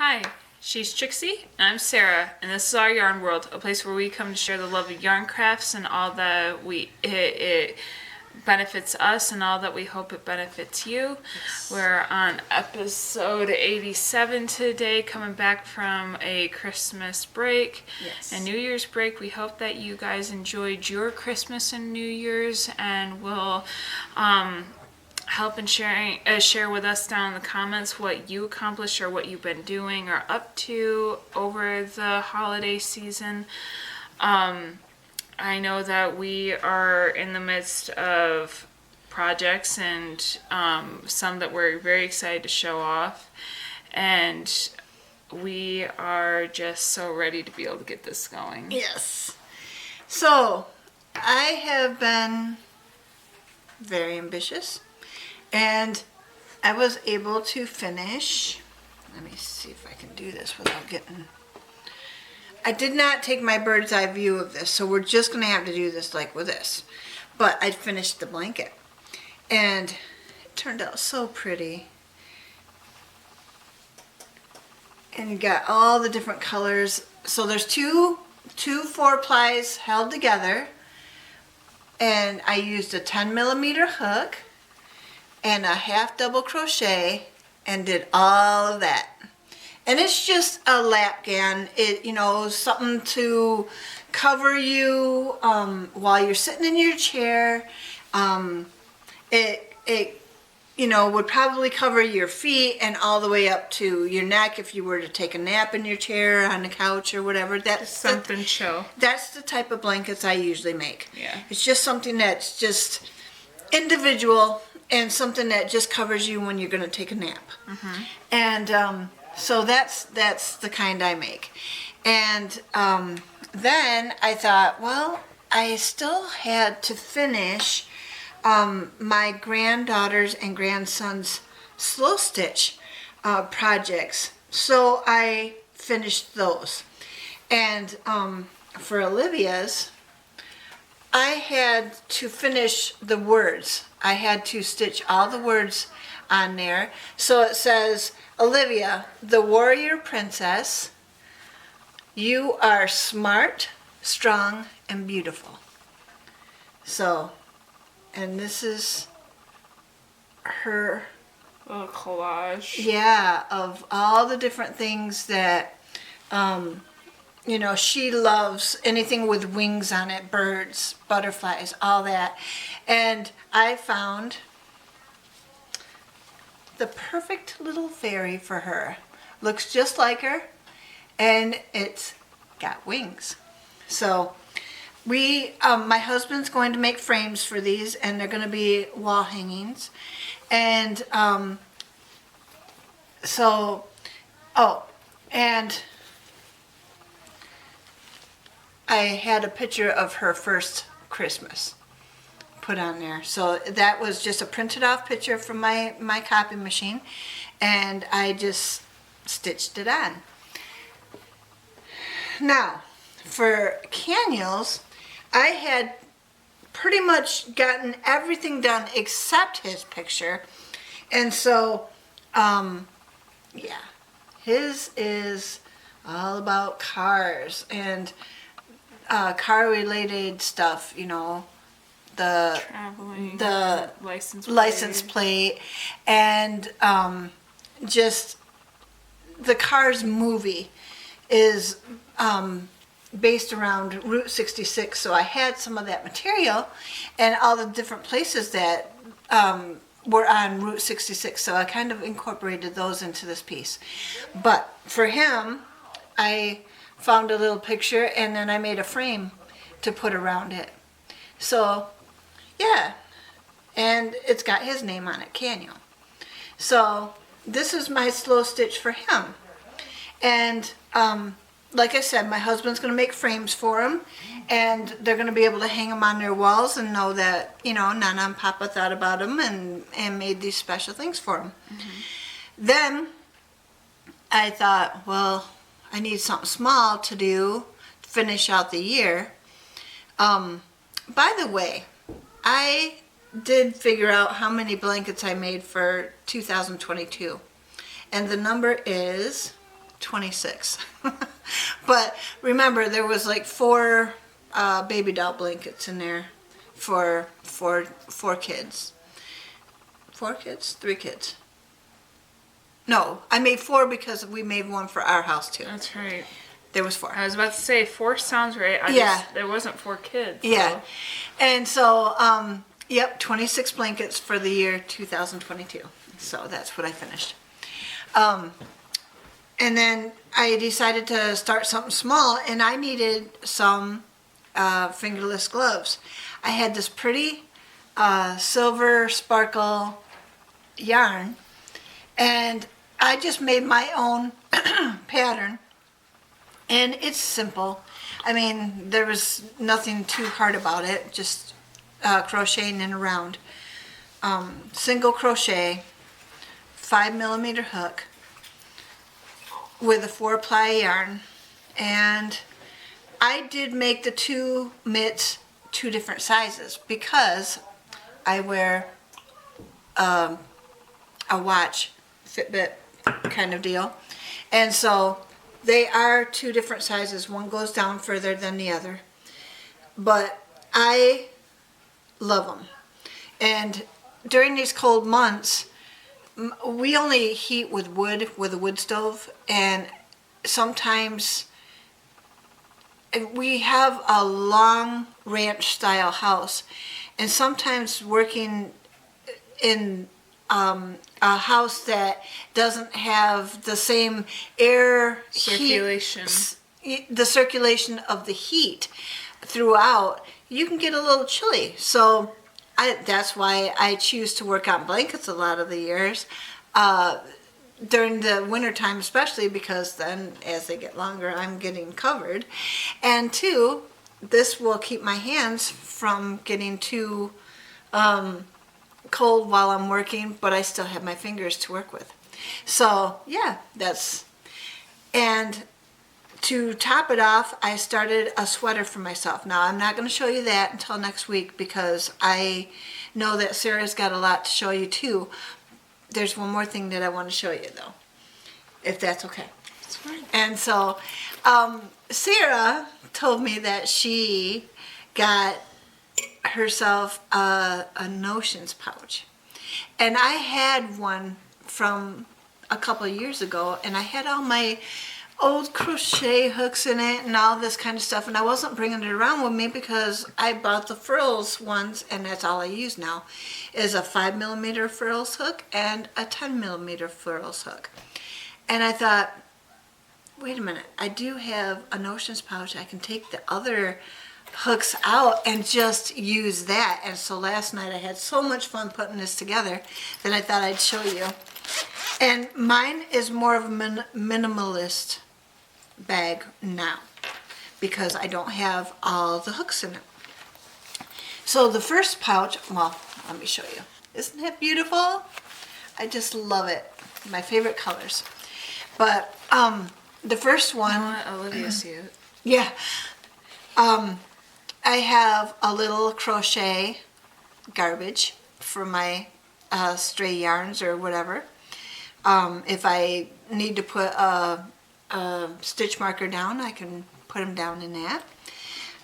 Hi, she's Trixie, and I'm Sarah, and this is our Yarn World, a place where we come to share the love of yarn crafts and all that it benefits us and all that we hope it benefits you. Yes. We're on episode 87 today, coming back from a Christmas break and New Year's break. We hope that you guys enjoyed your Christmas and New Year's, and will help and share with us down in the comments what you accomplished or what you've been doing or up to over the holiday season. I know that we are in the midst of projects and some that we're very excited to show off, and we are just so ready to be able to get this going. Yes. So I have been very ambitious, and I was able to finish. Let me see if I can do this without getting... I did not take my bird's eye view of this, so we're just going to have to do this like with this. But I finished the blanket, and it turned out so pretty. And you got all the different colors. So there's two 4-plies held together, and I used a 10mm hook and a half double crochet and did all of that. And it's just a lapgan, something to cover you while you're sitting in your chair. It would probably cover your feet and all the way up to your neck if you were to take a nap in your chair, on the couch, or whatever. That's something chill. That's the type of blankets I usually make. Yeah. It's just something that's just individual and something that just covers you when you're going to take a nap. Mm-hmm. And so that's the kind I make. And then I thought, well, I still had to finish my granddaughter's and grandson's slow stitch projects. So I finished those. And for Olivia's, I had to finish the words. I had to stitch all the words on there. So it says, Olivia, the warrior princess, you are smart, strong, and beautiful. So, and this is her little collage. Yeah, of all the different things that, she loves, anything with wings on it, birds, butterflies, all that. And I found the perfect little fairy for her. Looks just like her, and it's got wings. So my husband's going to make frames for these, and they're going to be wall hangings. And and I had a picture of her first Christmas put on there. So that was just a printed off picture from my copy machine, and I just stitched it on. Now, for Caniel's, I had pretty much gotten everything done except his picture. And so, his is all about cars and car-related stuff, the traveling, the license plate, and just the Cars movie is based around Route 66, so I had some of that material and all the different places that were on Route 66, so I kind of incorporated those into this piece. But for him, I found a little picture, and then I made a frame to put around it. So, yeah, and it's got his name on it, Caniel. So, this is my slow stitch for him. And, like I said, my husband's going to make frames for him, and they're going to be able to hang them on their walls and know that, Nana and Papa thought about them and made these special things for him. Mm-hmm. Then, I thought, well, I need something small to do to finish out the year. By the way, I did figure out how many blankets I made for 2022. And the number is 26. But remember, there was like 4 baby doll blankets in there for 4 kids. 4 kids? 3 kids. No, I made 4 because we made one for our house too. That's right. There was 4. I was about to say 4 sounds right. There wasn't 4 kids. So. Yeah. And so, yep, 26 blankets for the year 2022. So that's what I finished. And then I decided to start something small, and I needed some fingerless gloves. I had this pretty silver sparkle yarn, and I just made my own pattern, and it's simple. I mean, there was nothing too hard about it, just crocheting in around. Single crochet, 5mm hook with a 4-ply yarn, and I did make the 2 mitts 2 different sizes because I wear a watch, Fitbit kind of deal, and so they are 2 different sizes. One goes down further than the other, but I love them. And during these cold months, we only heat with wood, with a wood stove, and sometimes we have a long ranch style house, and sometimes working in a house that doesn't have the same air Circulation. The circulation of the heat throughout, you can get a little chilly. So that's why I choose to work on blankets a lot of the years, during the winter time especially, because then as they get longer I'm getting covered. And 2, this will keep my hands from getting too cold while I'm working, but I still have my fingers to work with. So yeah, and to top it off, I started a sweater for myself. Now, I'm not going to show you that until next week because I know that Sarah's got a lot to show you too. There's one more thing that I want to show you though, if that's okay. That's fine. And so, Sarah told me that she got herself a notions pouch. And I had one from a couple of years ago, and I had all my old crochet hooks in it and all this kind of stuff, and I wasn't bringing it around with me because I bought the frills ones, and that's all I use now, is a 5mm frills hook and a 10mm frills hook. And I thought, wait a minute, I do have a notions pouch. I can take the other hooks out and just use that. And so last night I had so much fun putting this together that I thought I'd show you. And mine is more of a minimalist bag now because I don't have all the hooks in it. So the first pouch, well, let me show you. Isn't it beautiful? I just love it. My favorite colors. But the first one, I want Olivia to see it. yeah, I have a little crochet garbage for my stray yarns or whatever. If I need to put a stitch marker down, I can put them down in that.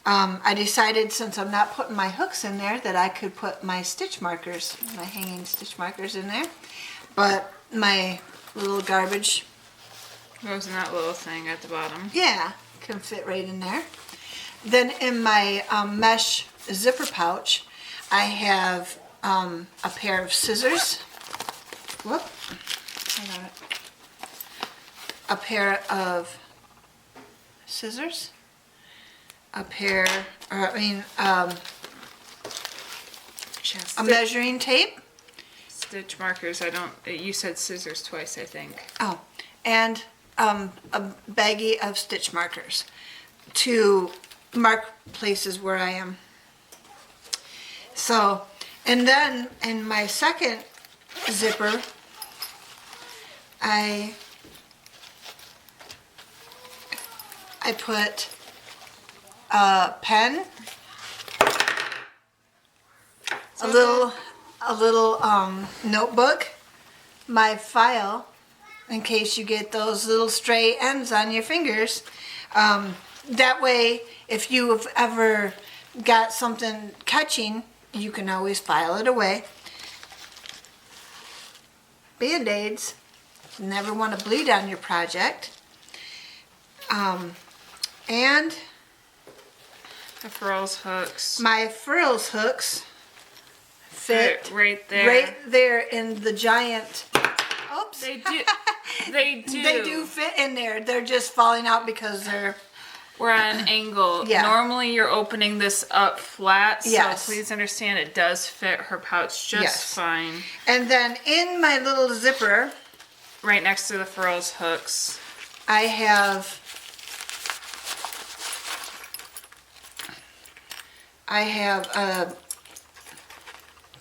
I decided, since I'm not putting my hooks in there, that I could put my stitch markers, my hanging stitch markers in there. But my little garbage, Goes in that little thing at the bottom. yeah, can fit right in there. Then in my mesh zipper pouch, I have a pair of scissors. Whoop. I got it. A pair of scissors. A pair, a measuring tape. Stitch markers. You said scissors twice, I think. Oh, and a baggie of stitch markers to mark places where I am. So, and then in my second zipper, I put a pen, a little notebook, my file, in case you get those little stray ends on your fingers. That way, if you've ever got something catching, you can always file it away. Band-Aids. Never want to bleed on your project. And The frills hooks. my frills hooks fit Right there. right there in the giant. Oops. They do. They do. They do fit in there. They're just falling out because they're. We're at an angle. Yeah. Normally you're opening this up flat, so Yes. please understand it does fit her pouch just Yes. fine. And then in my little zipper, Right next to the frills hooks. I have a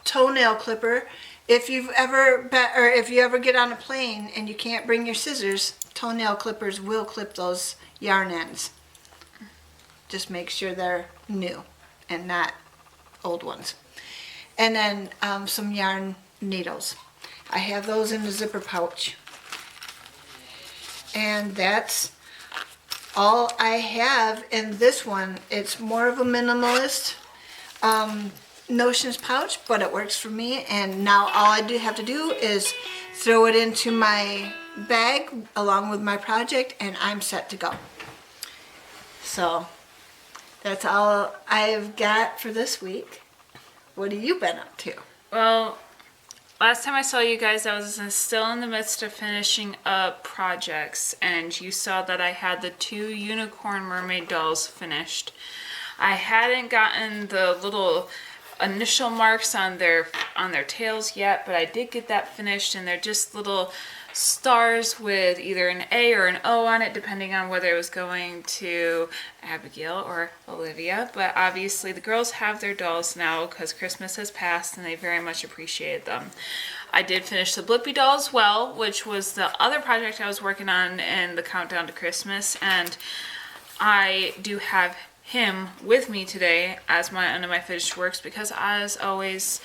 toenail clipper. If you ever get on a plane and you can't bring your scissors, toenail clippers will clip those yarn ends. Just make sure they're new and not old ones. And then some yarn needles. I have those in the zipper pouch. And that's all I have in this one. It's more of a minimalist notions pouch, but it works for me. And now all I do have to do is throw it into my bag along with my project, and I'm set to go. So that's all I've got for this week. What have you been up to? Well, last time I saw you guys, I was still in the midst of finishing up projects, and you saw that I had the 2 unicorn mermaid dolls finished. I hadn't gotten the little initial marks on their tails yet, but I did get that finished, and they're just little stars with either an A or an O on it, depending on whether it was going to Abigail or Olivia. But obviously the girls have their dolls now because Christmas has passed and they very much appreciated them. I did finish the Blippi doll as well, which was the other project I was working on in the countdown to Christmas, and I do have him with me today as one of my finished works because, as always,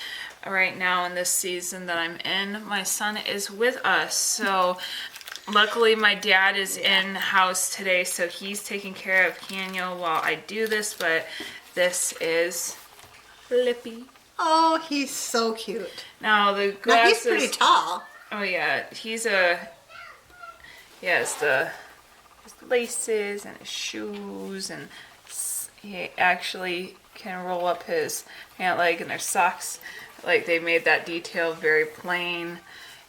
right now in this season that I'm in, my son is with us. So luckily my dad is in house today, so he's taking care of Canyo while I do this. But this is Blippi. Oh, he's so cute. Now the Now glasses. he's pretty tall. Oh yeah, he has his laces and his shoes, and he actually can roll up his pant leg, and their socks, like, they made that detail very plain.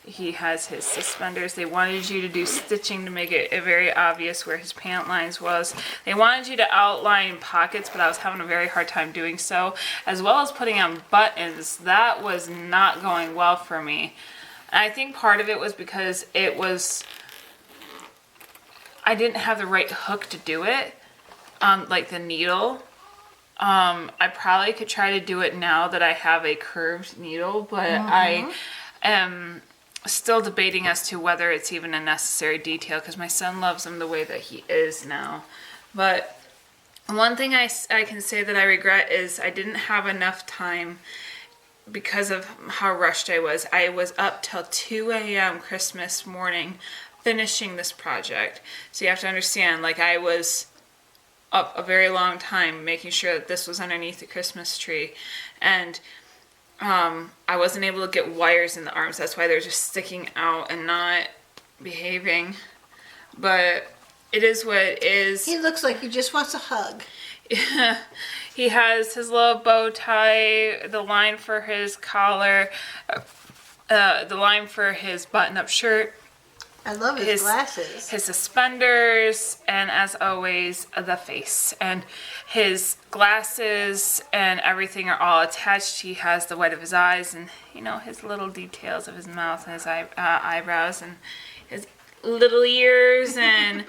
He has his suspenders. They wanted you to do stitching to make it very obvious where his pant lines was. They wanted you to outline pockets, but I was having a very hard time doing so, as well as putting on buttons. That was not going well for me. And I think part of it was because I didn't have the right hook to do it, like the needle. I probably could try to do it now that I have a curved needle, but I am still debating as to whether it's even a necessary detail because my son loves him the way that he is now. But one thing I can say that I regret is I didn't have enough time because of how rushed I was. I was up till 2 a.m. Christmas morning finishing this project. So you have to understand, like, I was up a very long time making sure that this was underneath the Christmas tree, and I wasn't able to get wires in the arms. That's why they're just sticking out and not behaving. But it is what it is. He looks like he just wants a hug. He has his little bow tie, the line for his collar, the line for his button-up shirt. I love his glasses. His suspenders, and as always, the face. And his glasses and everything are all attached. He has the white of his eyes and, his little details of his mouth and his eyebrows and his little ears and,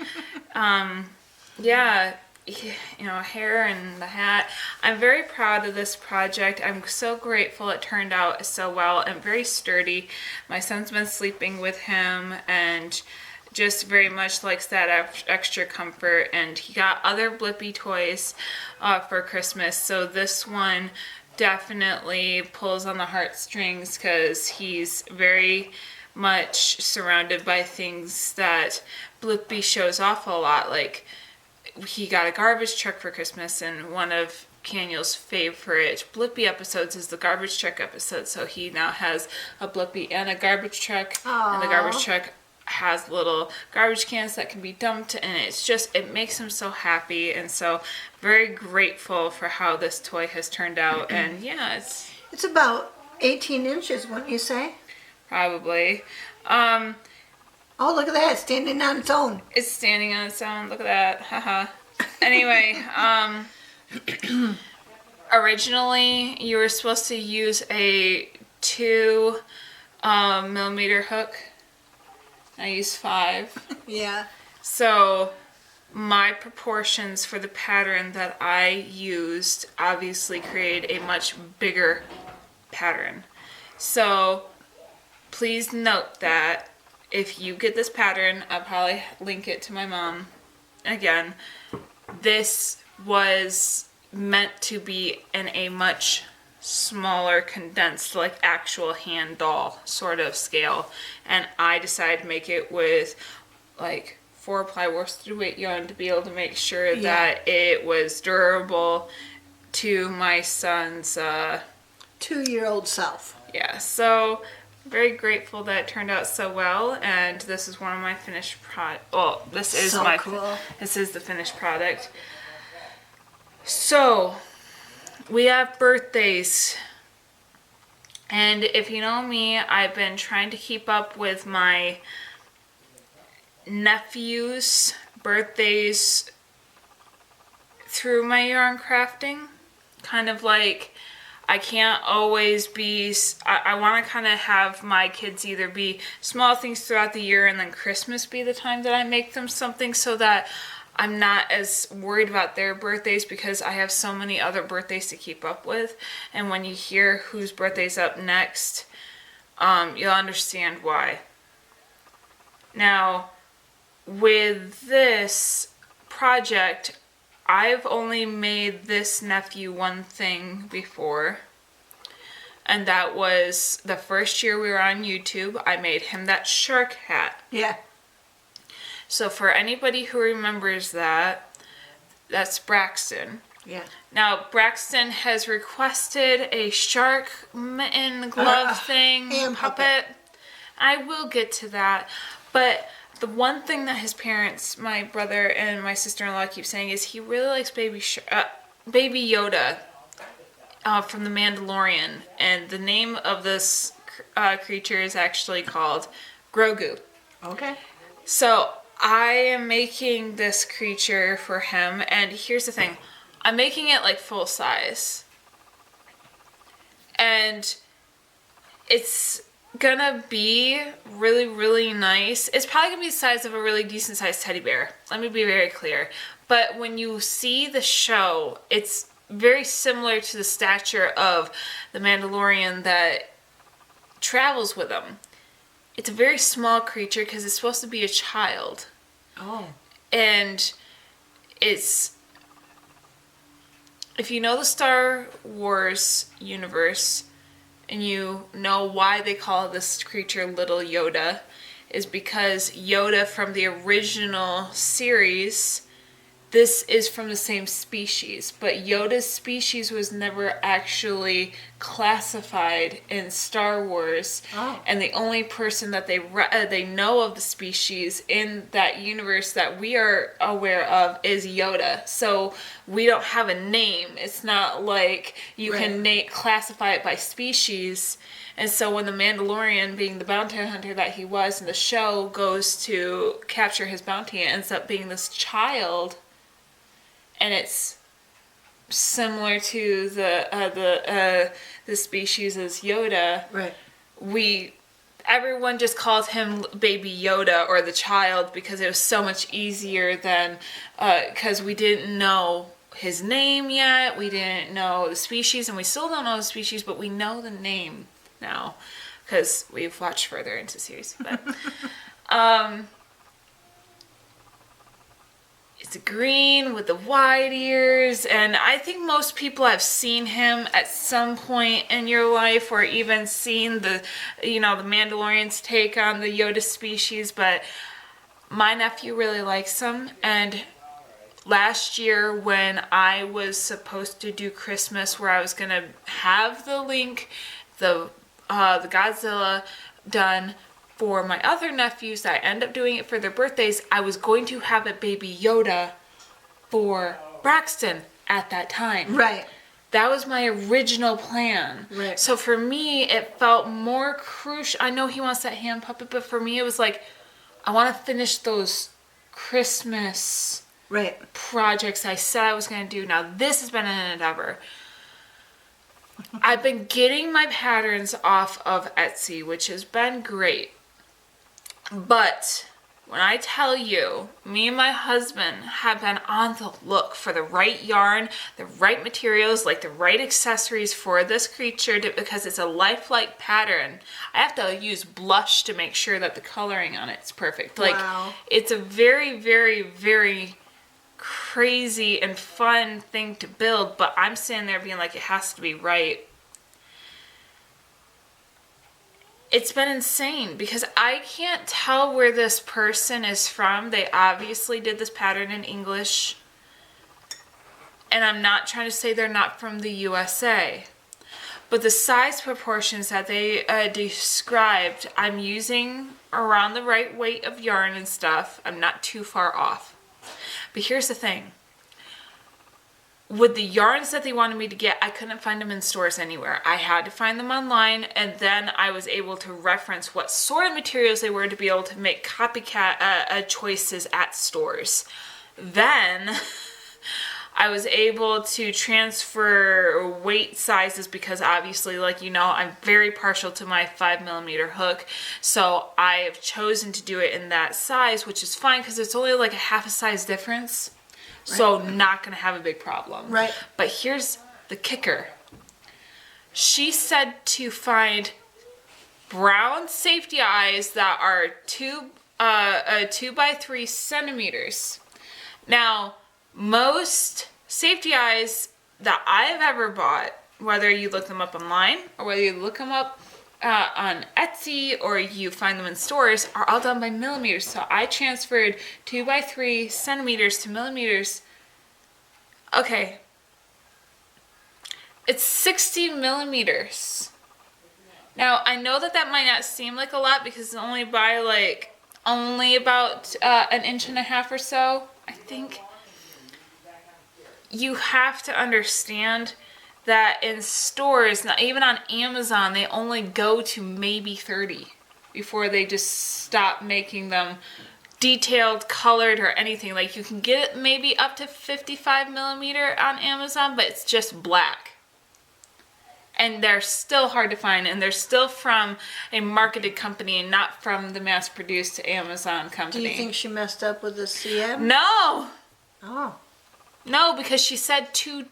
hair and the hat. I'm very proud of this project. I'm so grateful it turned out so well and very sturdy. My son's been sleeping with him and just very much likes that extra comfort, and he got other Blippi toys for Christmas, so this one definitely pulls on the heartstrings because he's very much surrounded by things that Blippi shows off a lot. Like, he got a garbage truck for Christmas, and one of Daniel's favorite Blippi episodes is the garbage truck episode. So he now has a Blippi and a garbage truck, and the garbage truck has little garbage cans that can be dumped, and it makes him so happy, and so very grateful for how this toy has turned out. And yeah, it's about 18 inches, wouldn't you say? Probably. Oh, look at that, it's standing on its own. It's standing on its own. Look at that. Haha. Anyway, originally you were supposed to use a 2 millimeter hook. I used 5. Yeah. So my proportions for the pattern that I used obviously create a much bigger pattern. So please note that if you get this pattern, I'll probably link it to my mom again. This was meant to be in a much smaller, condensed, like actual hand doll sort of scale, and I decided to make it with like 4-ply worsted weight yarn to be able to make sure that it was durable to my son's 2-year-old self. Yeah, so very grateful that it turned out so well, and this is one of my finished this is so cool. This is the finished product. So we have birthdays, and if you know me, I've been trying to keep up with my nephew's birthdays through my yarn crafting. Kind of like, I can't always be, I want to kind of have my kids either be small things throughout the year and then Christmas be the time that I make them something, so that I'm not as worried about their birthdays, because I have so many other birthdays to keep up with. And when you hear whose birthday's up next, you'll understand why. Now, with this project, I've only made this nephew one thing before, and that was the first year we were on YouTube. I made him that shark hat. Yeah. So for anybody who remembers that, that's Braxton. Yeah. Now, Braxton has requested a shark mitten glove thing, hand puppet. I will get to that. But the one thing that his parents, my brother and my sister-in-law, keep saying is he really likes Baby Yoda from The Mandalorian. And the name of this creature is actually called Grogu. Okay. So I am making this creature for him, and here's the thing. I'm making it like full size. And it's gonna be really, really nice. It's probably gonna be the size of a really decent sized teddy bear. Let me be very clear. But when you see the show, it's very similar to the stature of the Mandalorian that travels with him. It's a very small creature because it's supposed to be a child. Oh. And it's, if you know the Star Wars universe and you know why they call this creature Little Yoda, is because Yoda from the original series, this is from the same species, but Yoda's species was never actually classified in Star Wars. Oh. And the only person that they know of the species in that universe that we are aware of is Yoda. So we don't have a name. It's not like you can classify it by species. And so when the Mandalorian, being the bounty hunter that he was in the show, goes to capture his bounty, it ends up being this child. And it's similar to the species as Yoda. Right. Everyone just called him Baby Yoda or the child because it was so much easier than, because we didn't know his name yet. We didn't know the species, and we still don't know the species, but we know the name now because we've watched further into the series. But the green with the wide ears, and I think most people have seen him at some point in your life, or even seen the Mandalorian's take on the Yoda species, but my nephew really likes him. And last year when I was supposed to do Christmas, where I was gonna have the Godzilla done for my other nephews, I end up doing it for their birthdays. I was going to have a baby Yoda for Braxton at that time. Right. That was my original plan. Right. So for me, it felt more crucial. I know he wants that hand puppet, but for me, it was like, I want to finish those Christmas projects I said I was going to do. Now, this has been an endeavor. I've been getting my patterns off of Etsy, which has been great. But when I tell you, me and my husband have been on the look for the right yarn, the right materials, like the right accessories for this creature, because it's a lifelike pattern. I have to use blush to make sure that the coloring on it's perfect. Like, wow. It's a very, very, very crazy and fun thing to build, but I'm sitting there being like, it has to be right. It's been insane because I can't tell where this person is from. They obviously did this pattern in English. And I'm not trying to say they're not from the USA. But the size proportions that they described, I'm using around the right weight of yarn and stuff. I'm not too far off. But here's the thing. With the yarns that they wanted me to get, I couldn't find them in stores anywhere. I had to find them online, and then I was able to reference what sort of materials they were to be able to make copycat choices at stores. Then I was able to transfer weight sizes because obviously, like you know, I'm very partial to my 5mm hook. So I have chosen to do it in that size, which is fine because it's only like a half a size difference. So not going to have a big problem. Right. But here's the kicker. She said to find brown safety eyes that are 2 by 3 centimeters. Now, most safety eyes that I've ever bought, whether you look them up online or whether you look them up on Etsy or you find them in stores, are all done by millimeters. So I transferred 2 by 3 centimeters to millimeters. Okay, it's 60 millimeters. Now I know that might not seem like a lot because it's only by only about an inch and a half or so. I think you have to understand that in stores, not even on Amazon, they only go to maybe 30 before they just stop making them detailed, colored, or anything. Like, you can get it maybe up to 55mm on Amazon, but it's just black. And they're still hard to find, and they're still from a marketed company and not from the mass-produced Amazon company. Do you think she messed up with the CM? No! Oh. No, because she said 2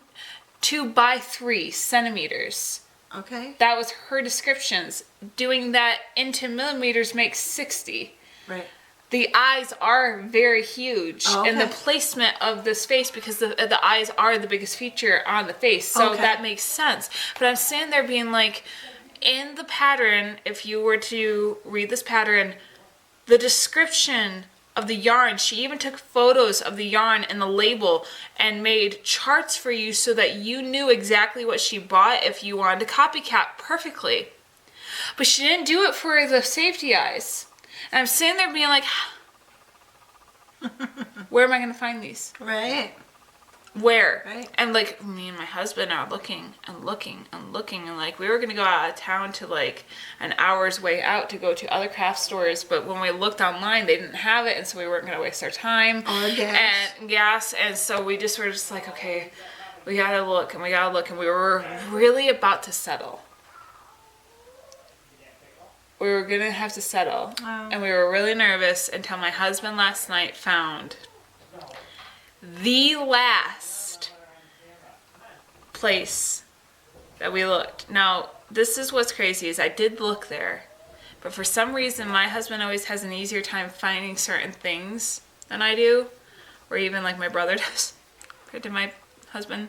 by 3 centimeters. Okay. That was her descriptions. Doing that into millimeters makes 60. Right. The eyes are very huge, Oh, okay. and the placement of this face, because the eyes are the biggest feature on the face, so Okay. that makes sense. But I'm standing there being like, in the pattern, if you were to read this pattern, the description of the yarn, she even took photos of the yarn and the label and made charts for you so that you knew exactly what she bought if you wanted to copycat perfectly. But she didn't do it for the safety eyes. And I'm sitting there being like, where am I going to find these? Right. Where? Right. And like, me and my husband are looking and looking and looking, and like, we were going to go out of town to like an hour's way out to go to other craft stores, but when we looked online, they didn't have it, and so we weren't going to waste our time. Or gas. And gas, and so we just were just like, okay, we got to look, and we got to look, and we were really about to settle. We were going to have to settle, and we were really nervous until my husband last night found the last place that we looked. Now, this is what's crazy, is I did look there, but for some reason my husband always has an easier time finding certain things than I do. or even like my brother does, compared to my husband.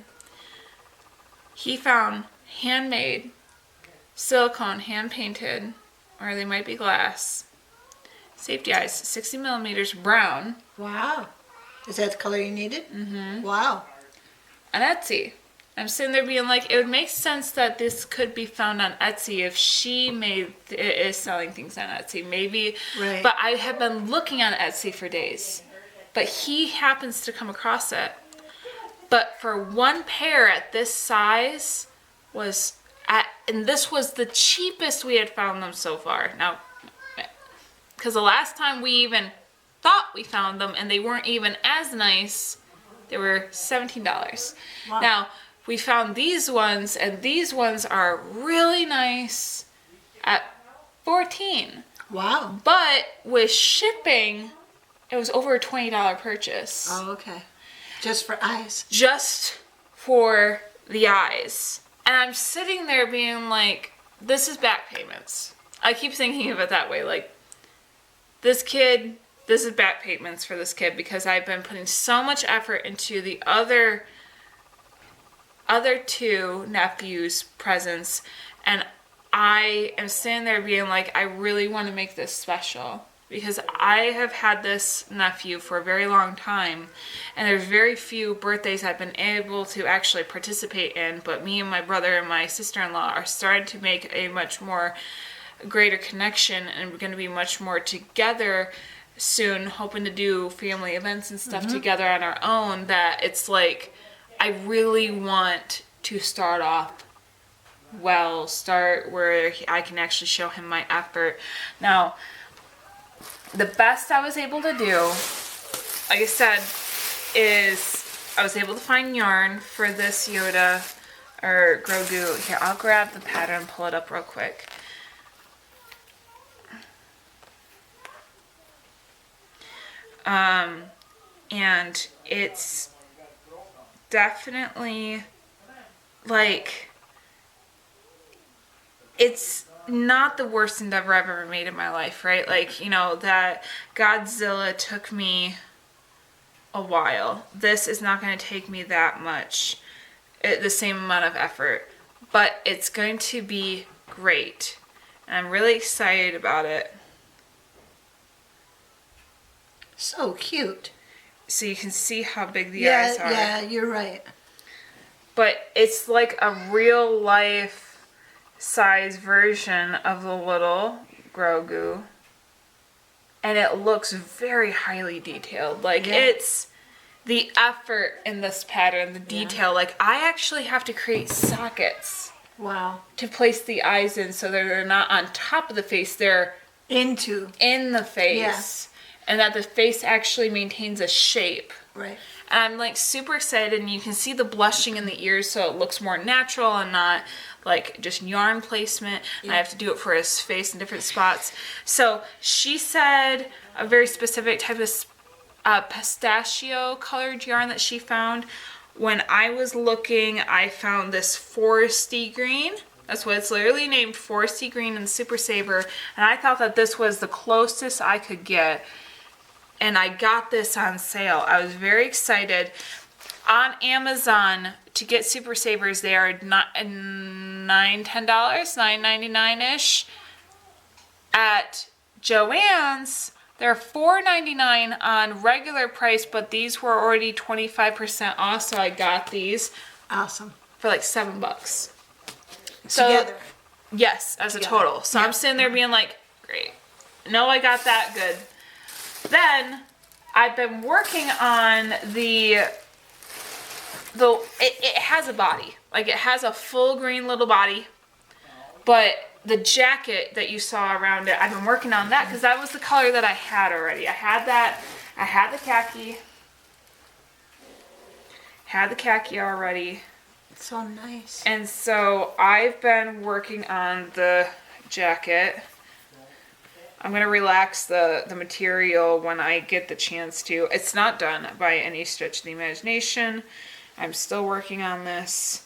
He found handmade, silicone, hand-painted, or they might be glass, safety eyes, 60 millimeters brown. Wow. Is that the color you needed? Mm-hmm. Wow. On Etsy. I'm sitting there being like, it would make sense that this could be found on Etsy if she is selling things on Etsy. Maybe. Right. But I have been looking on Etsy for days. But he happens to come across it. But for one pair at this size and this was the cheapest we had found them so far. Now, because the last time we even thought we found them and they weren't even as nice, they were $17. Wow. Now, we found these ones, and these ones are really nice at $14. Wow. But with shipping, it was over a $20 purchase. Oh, okay. Just for eyes. Just for the eyes. And I'm sitting there being like, this is back payments. I keep thinking of it that way. Like, this is back payments for this kid because I've been putting so much effort into the other two nephews' presents, and I am sitting there being like, I really want to make this special because I have had this nephew for a very long time, and there's very few birthdays I've been able to actually participate in, but me and my brother and my sister-in-law are starting to make a much more greater connection, and we're going to be much more together soon, hoping to do family events and stuff together on our own, that it's like, I really want to start off well, start where I can actually show him my effort. Now, the best I was able to do, like I said, is I was able to find yarn for this Yoda or Grogu. Here, I'll grab the pattern and pull it up real quick. And it's definitely like, it's not the worst endeavor I've ever made in my life, right? Like, you know, that Godzilla took me a while. This is not going to take me that much, the same amount of effort, but it's going to be great. And I'm really excited about it. So cute. So you can see how big the eyes are. Yeah, you're right. But it's like a real life size version of the little Grogu. And it looks very highly detailed. Like, it's the effort in this pattern, the detail. Like, I actually have to create sockets. Wow. To place the eyes in so that they're not on top of the face, they're in the face. Yeah. And that the face actually maintains a shape. Right. And I'm like super excited, and you can see the blushing in the ears so it looks more natural and not like just yarn placement. And I have to do it for his face in different spots. So she said a very specific type of pistachio colored yarn that she found. When I was looking, I found this foresty green. That's what it's literally named, foresty green and Super Saver. And I thought that this was the closest I could get. And I got this on sale. I was very excited. On Amazon, to get Super Savers, they are $9.99-ish. At Joann's, they're $4.99 on regular price, but these were already 25% off, so I got these. Awesome. For like $7. Together. Yes, as a total. So I'm sitting there being like, great. No, I got that good. Then I've been working on it has a body. Like, it has a full green little body. But the jacket that you saw around it, I've been working on that because that was the color that I had already. I had that. I had the khaki. Had the khaki already. It's so nice. And so I've been working on the jacket. I'm going to relax the material when I get the chance to. It's not done by any stretch of the imagination. I'm still working on this.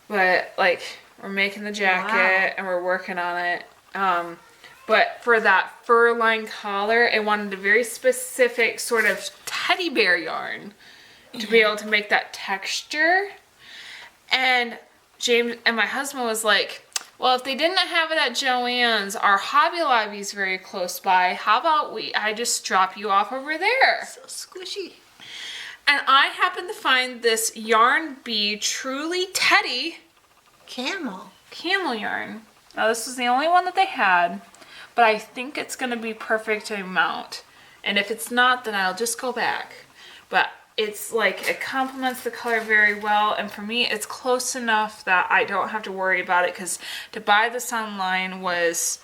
But, like, we're making the jacket and we're working on it. But for that fur-lined collar, I wanted a very specific sort of teddy bear yarn to be able to make that texture. And James and my husband was like, well, if they didn't have it at Joann's, our Hobby Lobby's very close by. How about I just drop you off over there? So squishy. And I happened to find this Yarn Bee Truly Teddy Camel yarn. Now this was the only one that they had, but I think it's going to be perfect amount. And if it's not, then I'll just go back. But it's like, it complements the color very well, and for me it's close enough that I don't have to worry about it, because to buy this online was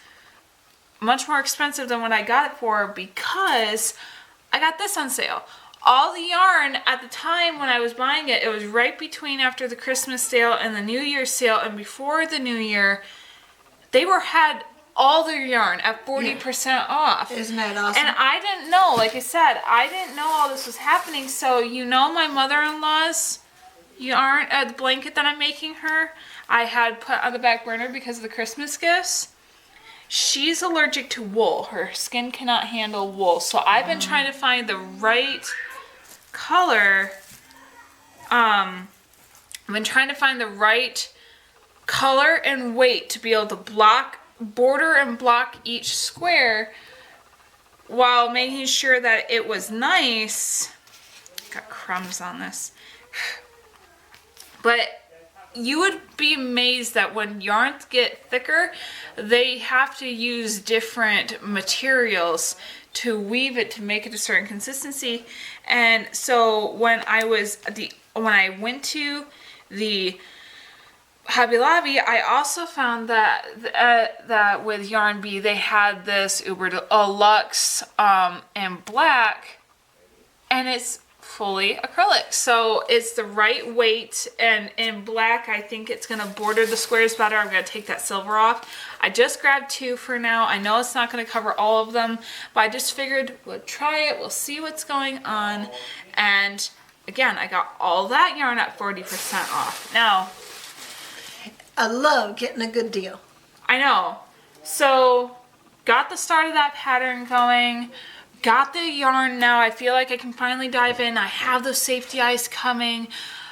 much more expensive than what I got it for, because I got this on sale. All the yarn at the time when I was buying it, it was right between after the Christmas sale and the New Year's sale, and before the New Year, they had all their yarn at 40% off. Isn't that awesome? And I didn't know, like I said, I didn't know all this was happening. So, my mother-in-law's yarn, the blanket that I'm making her, I had put on the back burner because of the Christmas gifts. She's allergic to wool. Her skin cannot handle wool. So I've been trying to find the right color. I've been trying to find the right color and weight to be able to border and block each square while making sure that it was nice. Got crumbs on this. But you would be amazed that when yarns get thicker, they have to use different materials to weave it to make it a certain consistency. And so when I went to the Hobby Lobby, I also found that that with Yarn Bee, they had this Uber Deluxe in black, and it's fully acrylic. So it's the right weight, and in black, I think it's going to border the squares better. I'm going to take that silver off. I just grabbed 2 for now. I know it's not going to cover all of them, but I just figured we'll try it. We'll see what's going on. And again, I got all that yarn at 40% off. Now, I love getting a good deal. I know. So, got the start of that pattern going. Got the yarn now. I feel like I can finally dive in. I have those safety eyes coming.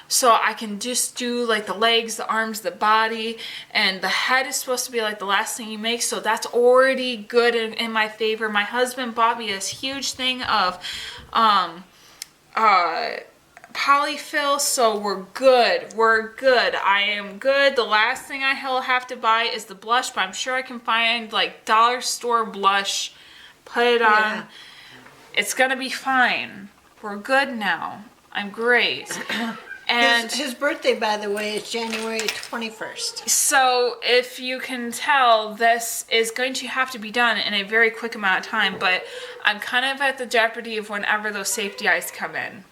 So I can just do like the legs, the arms, the body. And the head is supposed to be like the last thing you make. So that's already good in my favor. My husband bought me this huge thing of polyfill, so we're good. I am good. The last thing I'll have to buy is the blush, but I'm sure I can find like dollar store blush, put it on. Yeah. It's gonna be fine. We're good now. I'm great. And his birthday, by the way, is January 21st. so if you can tell, this is going to have to be done in a very quick amount of time, but I'm kind of at the jeopardy of whenever those safety eyes come in.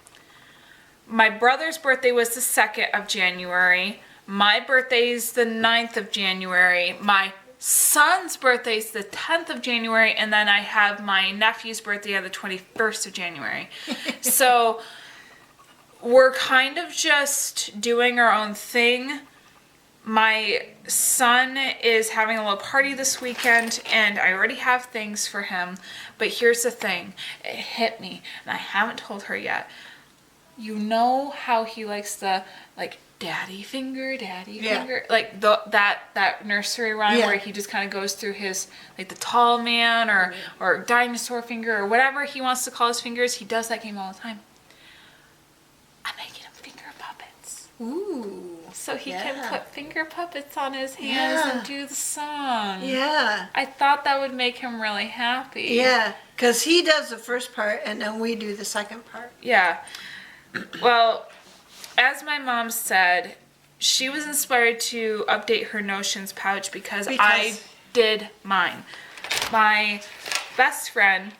My brother's birthday was the 2nd of January. My birthday is the 9th of January. My son's birthday is the 10th of January. And then I have my nephew's birthday on the 21st of January. So we're kind of just doing our own thing. My son is having a little party this weekend, and I already have things for him. But here's the thing. It hit me, and I haven't told her yet. You know how he likes the, like, daddy finger, like that nursery rhyme where he just kind of goes through his, like, the tall man or dinosaur finger or whatever he wants to call his fingers. He does that game all the time. I'm making him finger puppets. Ooh. So he can put finger puppets on his hands and do the song. Yeah. I thought that would make him really happy. Yeah, because he does the first part and then we do the second part. Yeah. Well, as my mom said, she was inspired to update her Notions pouch because I did mine. My best friend,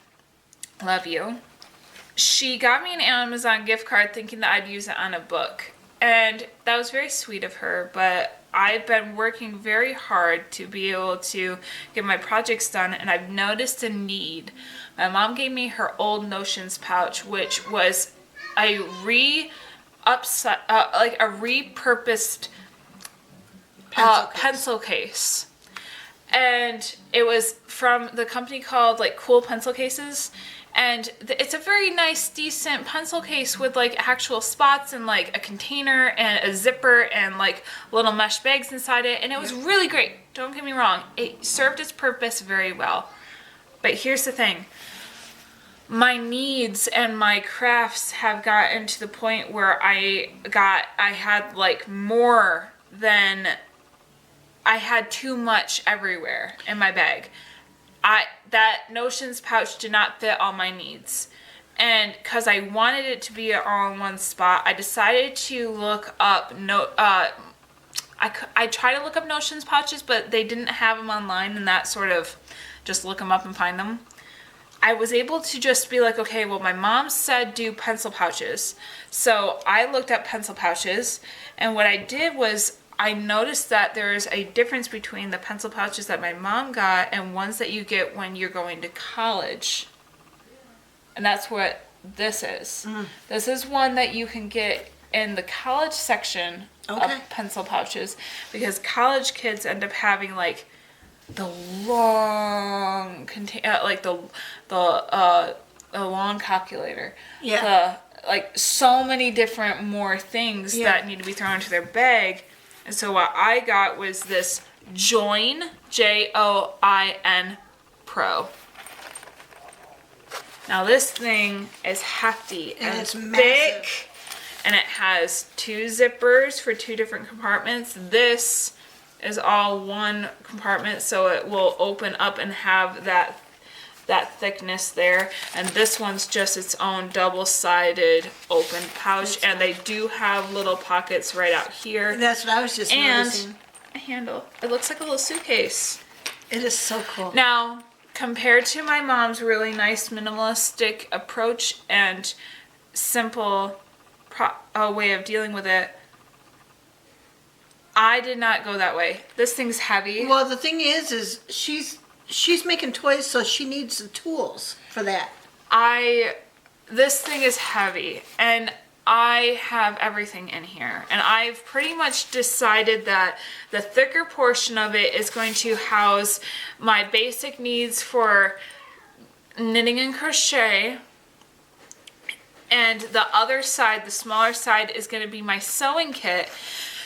love you, she got me an Amazon gift card thinking that I'd use it on a book. And that was very sweet of her, but I've been working very hard to be able to get my projects done, and I've noticed a need. My mom gave me her old Notions pouch, which was a repurposed pencil case. And it was from the company called like Cool Pencil Cases, And it's a very nice, decent pencil case with like actual spots and like a container and a zipper and like little mesh bags inside it. And it was really great. Don't get me wrong. It served its purpose very well. But here's the thing. My needs and my crafts have gotten to the point where I had like more than, I had too much everywhere in my bag. That Notions pouch did not fit all my needs. And because I wanted it to be all in one spot, I decided to look up, I tried to look up Notions pouches, but they didn't have them online, and that sort of just look them up and find them. I was able to just be like, okay, well, my mom said do pencil pouches. So I looked up pencil pouches, and what I did was I noticed that there's a difference between the pencil pouches that my mom got and ones that you get when you're going to college. And that's what this is. This is one that you can get in the college section of pencil pouches, because college kids end up having like the long like the long calculator. Like so many different more things that need to be thrown into their bag. And so what I got was this Join, Join Pro. Now this thing is hefty and it's thick, massive. and it has 2 zippers for 2 different compartments. This is all one compartment, so it will open up and have that thickness there. And this one's just its own double-sided open pouch, and they do have little pockets right out here. That's what I was just noticing. And a handle. It looks like a little suitcase. It is so cool. Now, compared to my mom's really nice minimalistic approach and simple way of dealing with it, I did not go that way. This thing's heavy. Well, the thing is she's making toys, so she needs the tools for that. This thing is heavy, and I have everything in here. And I've pretty much decided that the thicker portion of it is going to house my basic needs for knitting and crochet. And the other side, the smaller side, is going to be my sewing kit.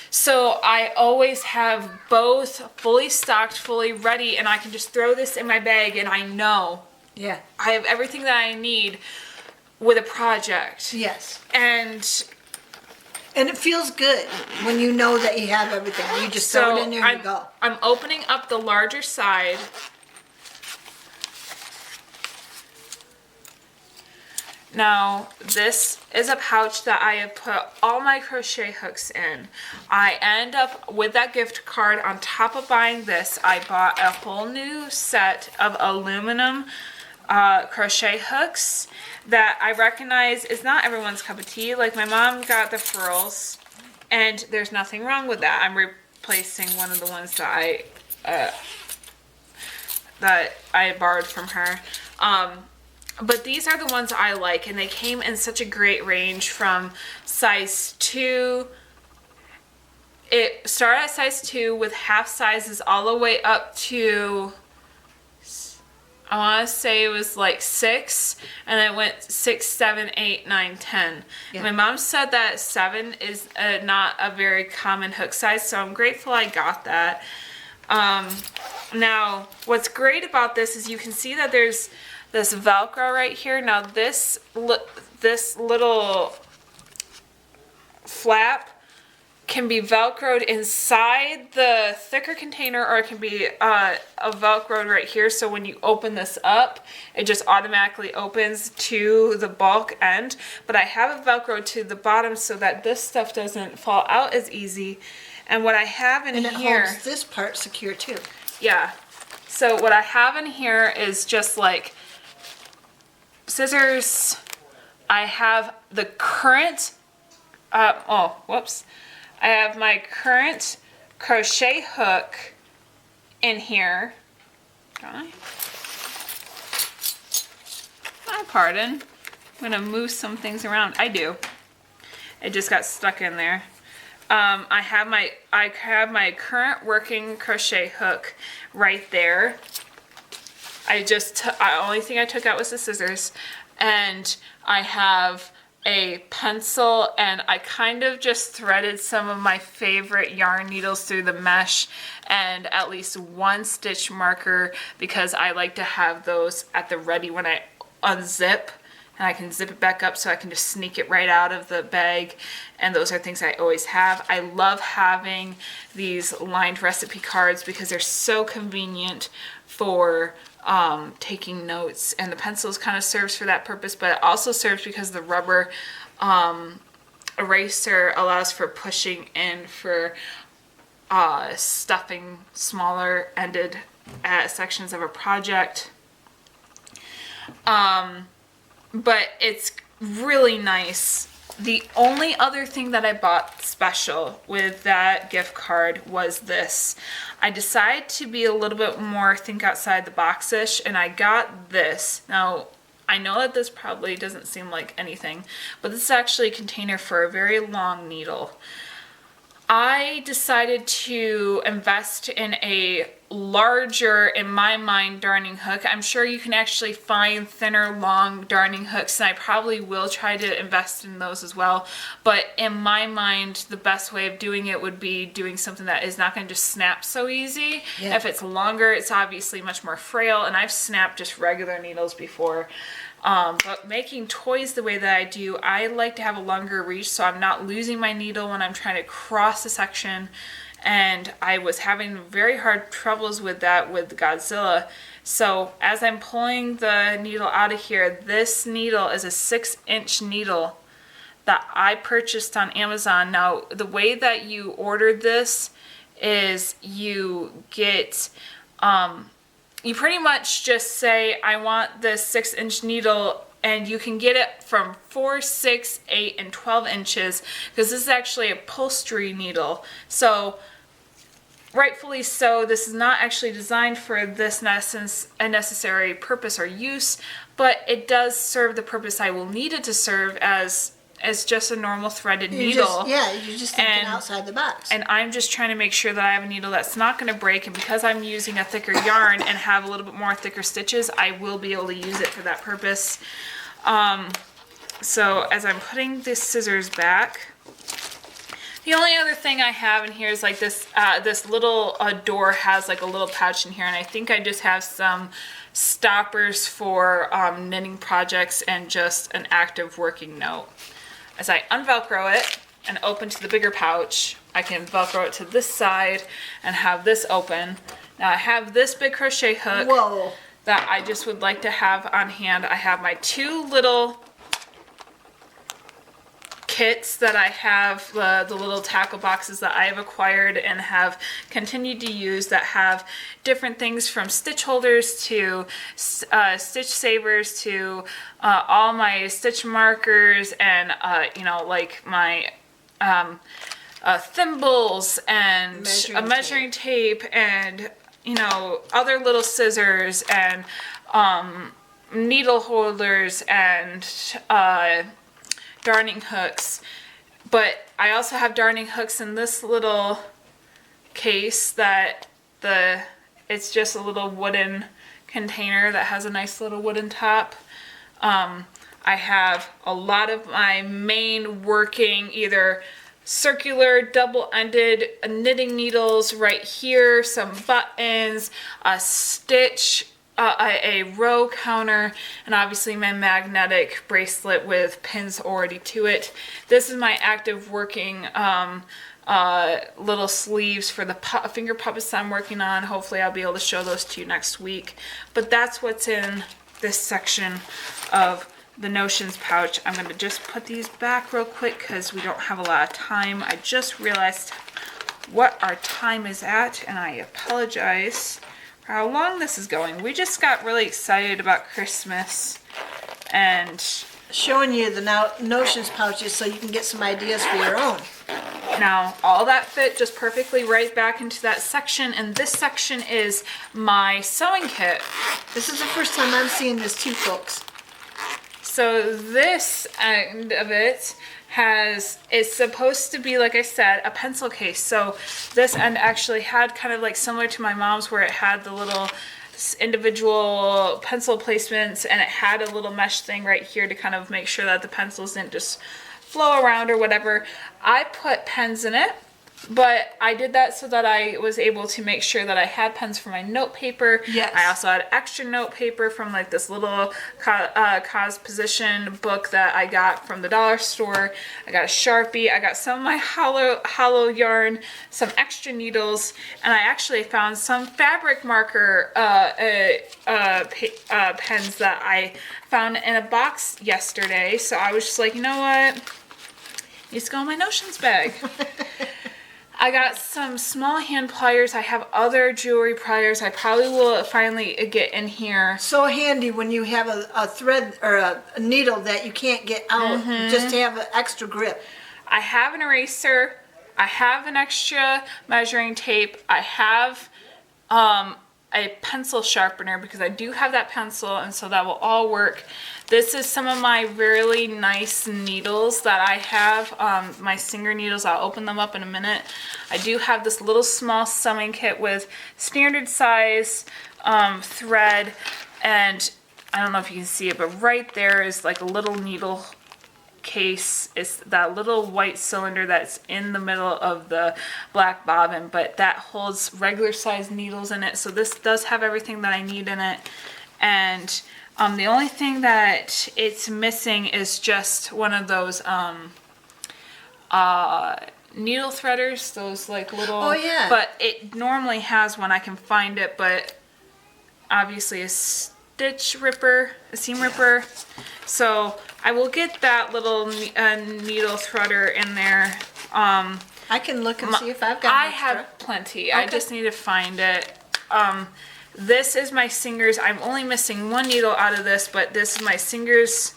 So I always have both fully stocked, fully ready, and I can just throw this in my bag and I know I have everything that I need with a project. Yes. And it feels good when you know that you have everything. You just throw it in there and you go. I'm opening up the larger side. Now, this is a pouch that I have put all my crochet hooks in. I end up with that gift card. On top of buying this, I bought a whole new set of aluminum crochet hooks that I recognize is not everyone's cup of tea. Like, my mom got the furls, and there's nothing wrong with that. I'm replacing one of the ones that I borrowed from her. But these are the ones I like, and they came in such a great range from size 2. It started at size 2 with half sizes all the way up to, I want to say it was like 6, and then it went 6, 7, 8, 9, 10. Yeah. My mom said that 7 is not a very common hook size, so I'm grateful I got that. Now, what's great about this is you can see that there's this Velcro right here. Now this little flap can be Velcroed inside the thicker container, or it can be Velcroed right here. So when you open this up, it just automatically opens to the bulk end. But I have it Velcroed to the bottom so that this stuff doesn't fall out as easy. And what I have in here... And it holds this part secure too. Yeah. So what I have in here is just like scissors. I have the current, I have my current crochet hook in here. My pardon. I'm gonna move some things around. I do. It just got stuck in there. I have my current working crochet hook right there. The only thing I took out was the scissors. and I have a pencil, and I kind of just threaded some of my favorite yarn needles through the mesh, and at least one stitch marker, because I like to have those at the ready when I unzip, and I can zip it back up so I can just sneak it right out of the bag. And those are things I always have. I love having these lined recipe cards because they're so convenient for taking notes, and the pencils kind of serves for that purpose, but it also serves because the rubber eraser allows for pushing in for stuffing smaller ended sections of a project. But it's really nice. The only other thing that I bought special with that gift card was this. I decided to be a little bit more think outside the box-ish, and I got this. Now, I know that this probably doesn't seem like anything, but this is actually a container for a very long needle. I decided to invest in a larger, in my mind, darning hook. I'm sure you can actually find thinner, long darning hooks, and I probably will try to invest in those as well. But in my mind, the best way of doing it would be doing something that is not going to just snap so easy. Yeah. If it's longer, it's obviously much more frail, and I've snapped just regular needles before. But making toys the way that I do, I like to have a longer reach so I'm not losing my needle when I'm trying to cross a section. And I was having very hard troubles with that with Godzilla. So as I'm pulling the needle out of here, this needle is a 6-inch needle that I purchased on Amazon. Now, the way that you order this is you get... you pretty much just say, I want this 6-inch needle, and you can get it from 4, 6, 8, and 12 inches, because this is actually a upholstery needle. So, rightfully so, this is not actually designed for this necessary purpose or use, but it does serve the purpose I will need it to serve as just a normal threaded needle. You're just thinking outside the box. And I'm just trying to make sure that I have a needle that's not going to break, and because I'm using a thicker yarn and have a little bit more thicker stitches, I will be able to use it for that purpose. So as I'm putting the scissors back, the only other thing I have in here is like this, this little door has like a little pouch in here, and I think I just have some stoppers for knitting projects and just an active working note. As I unvelcro it and open to the bigger pouch, I can velcro it to this side and have this open. Now I have this big crochet hook that I just would like to have on hand. I have my 2 little kits that I have, the little tackle boxes that I have acquired and have continued to use, that have different things from stitch holders to stitch savers to all my stitch markers and you know, like my thimbles and measuring tape and, you know, other little scissors and needle holders and darning hooks. But I also have darning hooks in this little case that it's just a little wooden container that has a nice little wooden top. I have a lot of my main working either circular double-ended knitting needles right here, some buttons, a stitch, a row counter, and obviously my magnetic bracelet with pins already to it. This is my active working little sleeves for the finger puppets I'm working on. Hopefully I'll be able to show those to you next week. But that's what's in this section of the Notions pouch. I'm going to just put these back real quick because we don't have a lot of time. I just realized what our time is at, and I apologize for how long this is going. We just got really excited about Christmas and showing you the Notions pouches so you can get some ideas for your own. Now, all that fit just perfectly right back into that section, and this section is my sewing kit. This is the first time I'm seeing this too, folks. So this end of it is supposed to be, like I said, a pencil case. So this end actually had kind of like similar to my mom's, where it had the little individual pencil placements, and it had a little mesh thing right here to kind of make sure that the pencils didn't just flow around or whatever. I put pens in it, but I did that so that I was able to make sure that I had pens for my note paper. Yes. I also had extra note paper from like this little Cosposition book that I got from the dollar store. I got a Sharpie. I got some of my hollow yarn, some extra needles, and I actually found some fabric marker pens that I found in a box yesterday. So I was just like, you know what? Needs to go in my notions bag. I got some small hand pliers. I have other jewelry pliers. I probably will finally get in here. So handy when you have a thread or a needle that you can't get out, just to have an extra grip. I have an eraser. I have an extra measuring tape. I have a pencil sharpener because I do have that pencil, and so that will all work. This is some of my really nice needles that I have, my Singer needles. I'll open them up in a minute. I do have this little small sewing kit with standard size thread, and I don't know if you can see it, but right there is like a little needle case. It's that little white cylinder that's in the middle of the black bobbin, but that holds regular size needles in it. So this does have everything that I need in it. And the only thing that it's missing is just one of those needle threaders, those like little, oh yeah, but it normally has one. I can find it, but obviously a stitch ripper, a seam ripper. So I will get that little needle threader in there. I can look and see if I've got I extra. have plenty. Okay. I just need to find it. This is my Singer's. I'm only missing one needle out of this, but this is my Singer's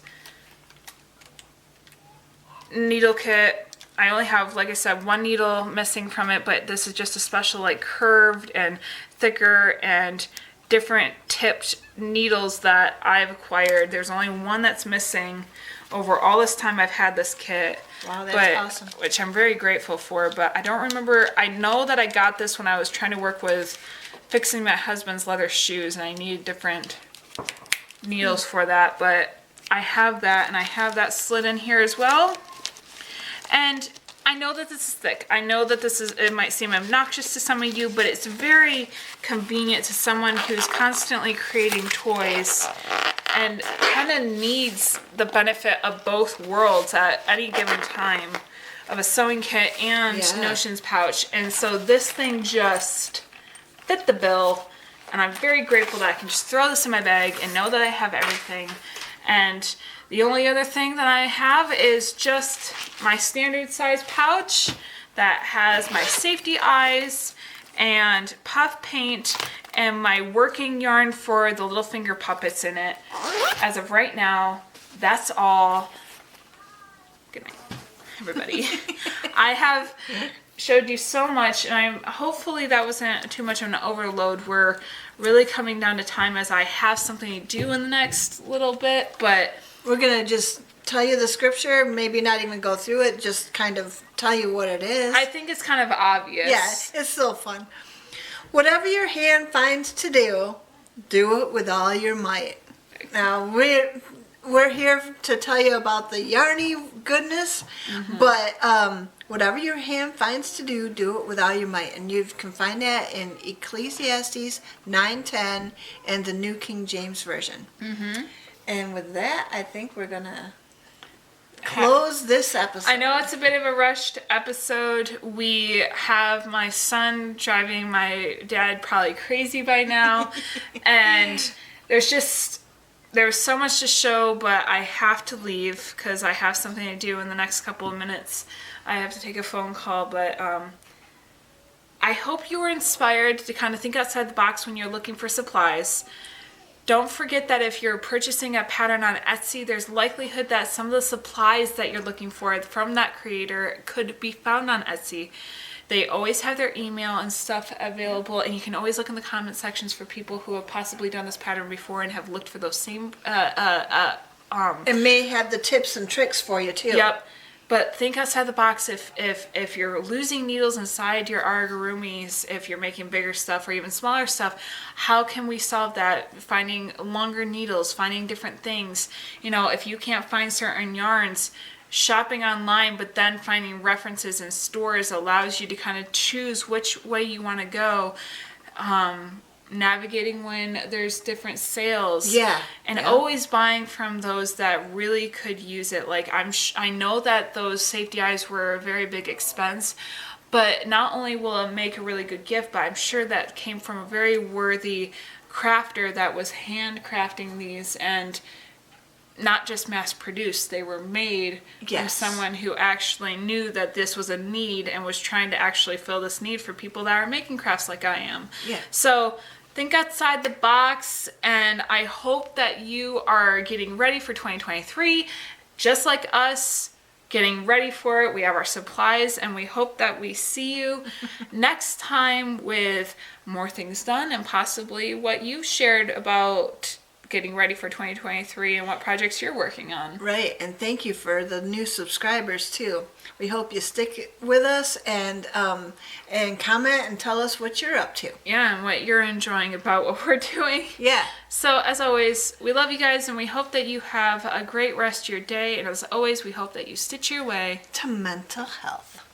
needle kit. I only have, like I said, one needle missing from it, but this is just a special, like, curved and thicker and different tipped needles that I've acquired. There's only one that's missing over all this time I've had this kit. Wow, that's awesome. Which I'm very grateful for, but I don't remember. I know that I got this when I was trying to work with fixing my husband's leather shoes, and I needed different needles for that, but I have that, and I have that slid in here as well. And I know that this is thick. I know that it might seem obnoxious to some of you, but it's very convenient to someone who's constantly creating toys and kind of needs the benefit of both worlds at any given time, of a sewing kit and notions pouch. And so this thing just fit the bill, and I'm very grateful that I can just throw this in my bag and know that I have everything. And the only other thing that I have is just my standard size pouch that has my safety eyes and puff paint and my working yarn for the little finger puppets in it. As of right now, that's all. Good night, everybody. I have showed you so much, and hopefully that wasn't too much of an overload. We're really coming down to time as I have something to do in the next little bit, but we're gonna just tell you the scripture, maybe not even go through it, just kind of tell you what it is. I think it's kind of obvious. Yeah, it's so fun. Whatever your hand finds to do, do it with all your might. Now we're here to tell you about the Yarny goodness, but whatever your hand finds to do, do it with all your might. And you can find that in Ecclesiastes 9:10 and the New King James Version. And with that, I think we're going to close this episode. I know it's a bit of a rushed episode. We have my son driving my dad probably crazy by now. And there's so much to show, but I have to leave because I have something to do in the next couple of minutes. I have to take a phone call, but I hope you were inspired to kind of think outside the box when you're looking for supplies. Don't forget that if you're purchasing a pattern on Etsy, there's likelihood that some of the supplies that you're looking for from that creator could be found on Etsy. They always have their email and stuff available, and you can always look in the comment sections for people who have possibly done this pattern before and have looked for those same and may have the tips and tricks for you too. Yep. But think outside the box. If you're losing needles inside your amigurumis, if you're making bigger stuff or even smaller stuff, how can we solve that? Finding longer needles, finding different things. If you can't find certain yarns, shopping online, but then finding references in stores allows you to kind of choose which way you want to go. Navigating when there's different sales, and always buying from those that really could use it. Like I know that those safety eyes were a very big expense, but not only will it make a really good gift, but I'm sure that came from a very worthy crafter that was handcrafting these, and not just mass produced. They were made from someone who actually knew that this was a need and was trying to actually fill this need for people that are making crafts like I am. So think outside the box, and I hope that you are getting ready for 2023 just like us, getting ready for it. We have our supplies, and we hope that we see you next time with more things done, and possibly what you shared about getting ready for 2023 and what projects you're working on. Right, and thank you for the new subscribers too. We hope you stick with us and comment and tell us what you're up to. Yeah, and what you're enjoying about what we're doing. Yeah. So as always, we love you guys, and we hope that you have a great rest of your day. And as always, we hope that you stitch your way to mental health.